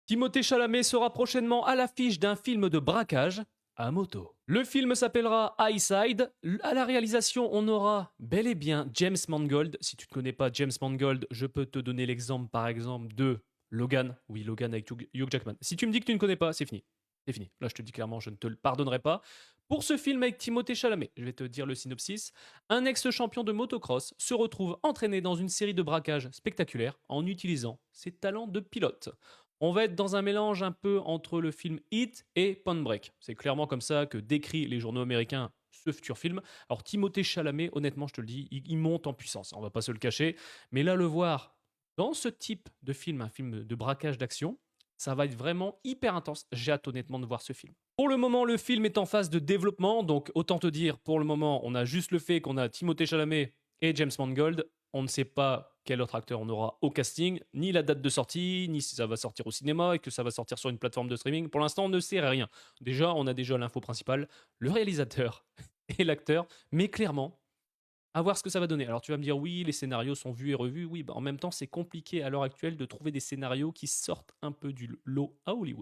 Timothée Chalamet sera prochainement à l'affiche d'un film de braquage à moto. Le film s'appellera Highside. À la réalisation, on aura bel et bien James Mangold. Si tu ne connais pas James Mangold, je peux te donner l'exemple par exemple de Logan. Oui, Logan avec Hugh Jackman. Si tu me dis que tu ne connais pas, c'est fini. C'est fini. Là, je te dis clairement, je ne te le pardonnerai pas. Pour ce film avec Timothée Chalamet, je vais te dire le synopsis. Un ex-champion de motocross se retrouve entraîné dans une série de braquages spectaculaires en utilisant ses talents de pilote. On va être dans un mélange un peu entre le film Hit et Point Break. C'est clairement comme ça que décrit les journaux américains ce futur film. Alors Timothée Chalamet, honnêtement, je te le dis, il monte en puissance, on va pas se le cacher. Mais là, le voir dans ce type de film, un film de braquage d'action, ça va être vraiment hyper intense. J'ai hâte honnêtement de voir ce film. Pour le moment, le film est en phase de développement, donc autant te dire, pour le moment, on a juste le fait qu'on a Timothée Chalamet et James Mangold. On ne sait pas quel autre acteur on aura au casting, ni la date de sortie, ni si ça va sortir au cinéma et que ça va sortir sur une plateforme de streaming. Pour l'instant, on ne sait rien. Déjà, on a déjà l'info principale, le réalisateur et l'acteur, mais clairement, à voir ce que ça va donner. Alors tu vas me dire, oui, les scénarios sont vus et revus. Oui, bah, en même temps, c'est compliqué à l'heure actuelle de trouver des scénarios qui sortent un peu du lot à Hollywood.